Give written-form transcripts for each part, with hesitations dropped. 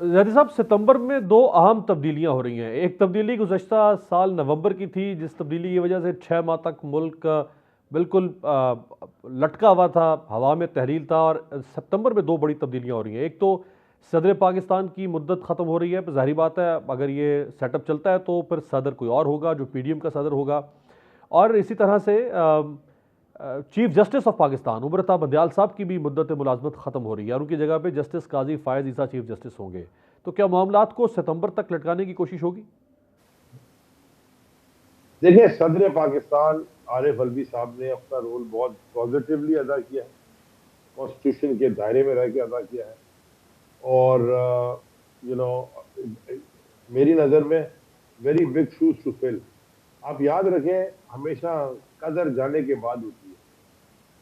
ज़ाहिद साहब, सितंबर में दो अहम तब्दीलियां हो रही हैं। एक तब्दीली गुज़श्ता साल नवंबर की थी, जिस तब्दीली की वजह से 6 माह तक मुल्क बिल्कुल लटका हुआ था, हवा में तहरील था। और सितंबर में दो बड़ी तब्दीलियां हो रही हैं। एक तो सदर पाकिस्तान की मुद्दत ख़त्म हो रही है, ज़ाहिर बात है अगर ये सेटअप चलता है तो फिर सदर कोई और होगा जो पीडीएम का सदर होगा। और इसी तरह से chief justice of Pakistan Umar Bandial साहब की भी मुद्दत मुलाजमत ख़त्म हो रही है और उनकी जगह पे जस्टिस काजी फायज ईसा चीफ जस्टिस होंगे। तो क्या मामलात को सितंबर तक लटकाने की कोशिश होगी? देखिए, सदर पाकिस्तान आरिफ अलवी साहब ने अपना रोल बहुत पॉजिटिवली अदा किया है, कॉन्स्टिट्यूशन के दायरे में रह के अदा किया है। और यू नो मेरी नज़र में very big shoes to fill. आप याद रखें, हमेशा कदर जाने के बाद होती है।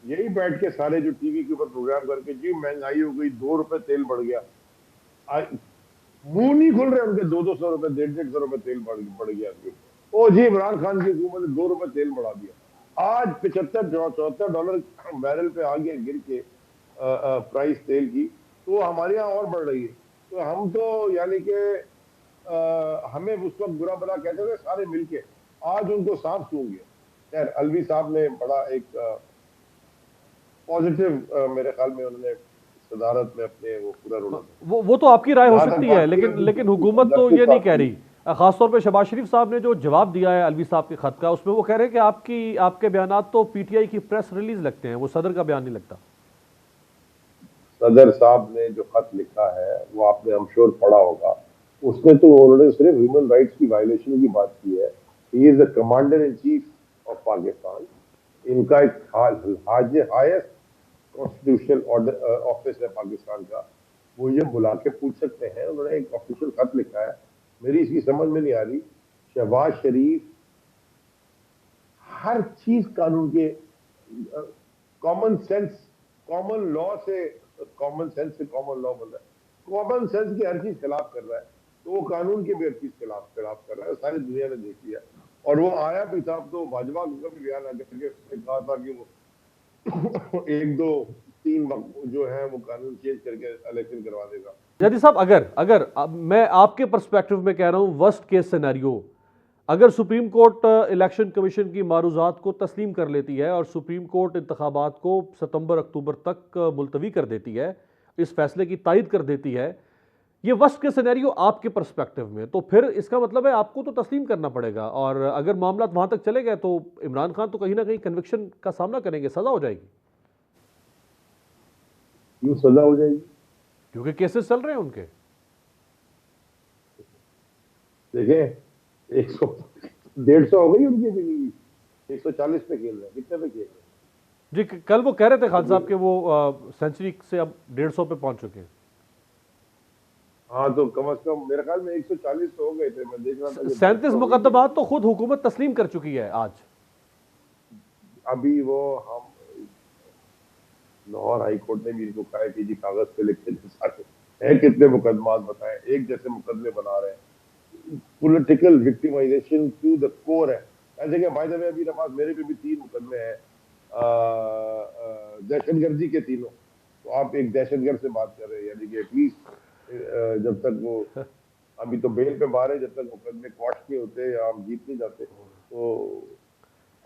यही बैठ के सारे जो टीवी के ऊपर प्रोग्राम करके जी महंगाई हो गई, 2 रुपए तेल बढ़ गया, मुंह नहीं खुल रहे उनके, 200-200 रुपए, 150-150 रुपए तेल बढ़ गया। ओ जी, इमरान खान की हुकूमत ने 2 रुपए तेल बढ़ा दिया। आज 75-74 डॉलर बैरल पे आ गया गिर के प्राइस तेल की। तो हमारे यहाँ और बढ़ रही है। तो हम तो यानी कि हमें उस वक्त बुरा भला कहते थे सारे मिलके, आज उनको सांप सूंघ गया। खैर, अलवी साहब ने बड़ा एक पॉजिटिव मेरे ख्याल में उन्होंने सदारत में अपने वो पूरा रोल अदा किया। वो तो आपकी राय हो जहां तक सकती है, बात लेकिन लेकिन की हुकूमत तो जस्टिस ये नहीं साहब कह की, रही। खासतौर पे शहबाज शरीफ साहब ने जो जवाब दिया है अलवी साहब के खत का, उसमें वो कह रहे हैं कि आपके बयान तो पीटीआई की प्रेस रिलीज लगते हैं, वो सदर का बयान नहीं लगता। सदर साहब ने जो खत लिखा है वो आपने हम श्योर पढ़ा होगा। उसमें तो उन्होंने सिर्फ ह्यूमन राइट्स की वायलेशन की बात की है। He is the commander in chief of Pakistan. इनका एक हाईएस्ट कॉन्स्टिट्यूशनल ऑर्डर ऑफिस है पाकिस्तान का। वो ये बुला के पूछ सकते हैं। उन्होंने एक ऑफिशियल खत लिखा है। मेरी इसकी समझ में नहीं आ रही। शहबाज शरीफ हर चीज कानून के कॉमन सेंस, कॉमन लॉ से, कॉमन सेंस से कॉमन लॉ बन रहा है, कॉमन सेंस की हर चीज खिलाफ कर रहा है। तो वो कानून की भी हर चीज खिलाफ खिलाफ कर रहा है। सारी दुनिया ने देख लिया। और वो आया भी था। अब तो भाजपा का भी बयान आ करके उसने कहा था कि वो एक दो तीन जो है वो कानून चेंज करके इलेक्शन करवा देगा। जदी साहब, अगर अगर मैं आपके पर्सपेक्टिव में कह रहा हूं, वर्स्ट केस सिनेरियो, अगर सुप्रीम कोर्ट इलेक्शन कमीशन की मारूजात को तस्लीम कर लेती है और सुप्रीम कोर्ट इंतखाबात को सितंबर अक्टूबर तक मुलतवी कर देती है, इस फैसले की तायद कर देती है, ये वर्स्ट केस सिनेरियो आपके पर्सपेक्टिव में, तो फिर इसका मतलब है आपको तो तस्लीम करना पड़ेगा। और अगर मामला वहां तक चले गए तो इमरान खान तो कहीं ना कहीं कन्विक्शन का सामना करेंगे, सजा हो जाएगी। क्यों सजा हो जाएगी? क्योंकि केसेस चल रहे हैं उनके। देखिए, 100-150 हो गई उनकी भी, 140 पे खेल रहे हैं। कितने पे खेल रहे जी, कल वो कह रहे थे खान साहब हैं? के वो सेंचुरी से अब 150 पे पहुंच चुके हैं। हाँ, तो कम से कम मेरे ख्याल में 140 तो हो गए थे। मैं देख रहा था कि 37 150 हो गई थी। मुकदमात तो खुद हुकूमत तस्लीम कर चुकी है आज। अभी वो हम लाहौर हाई कोर्ट ने भी इनको कहा है कि जी कागज पे लिखते थे सारे है कितने मुकदमात बताएं। एक जैसे मुकदमे बना रहे हैं। Political victimization to the core है। ऐसे कि भाई साहब, अभी नमाज मेरे पे भी 3 मुकदमे हैं दहशतगर्दी के, तीनों। तो आप एक दहशतगर्द से बात कर रहे हैं, यानी कि एटलीस्ट जब तक वो अभी तो बेल पे बाहर है, जब तक मुकदमे क्वाश नहीं होते या हम जीत नहीं जाते, तो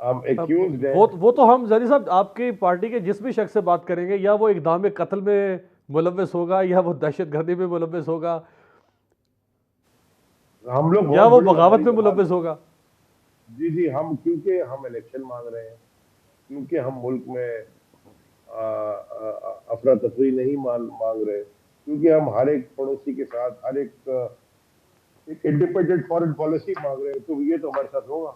हम एक्यूज हैं। वो तो हम जरी साहब आपकी पार्टी के जिस भी शख्स से बात करेंगे, या वो इक़दाम कत्ल में मुलव्वस होगा, या वो दहशत गर्दी में मुलव्वस होगा, हम लोग या बहुत वो बड़ी बगावत हमारी में जमात मुलव्वस है। होगा। जी जी, हम क्योंकि हम इलेक्शन मांग रहे हैं, क्योंकि हम मुल्क में अफरा तफरी नहीं मांग रहे, क्योंकि हम हर एक पड़ोसी के साथ हर एक इंडिपेंडेंट फॉरेन पॉलिसी मांग रहे हैं, तो ये तो हमारे साथ होगा।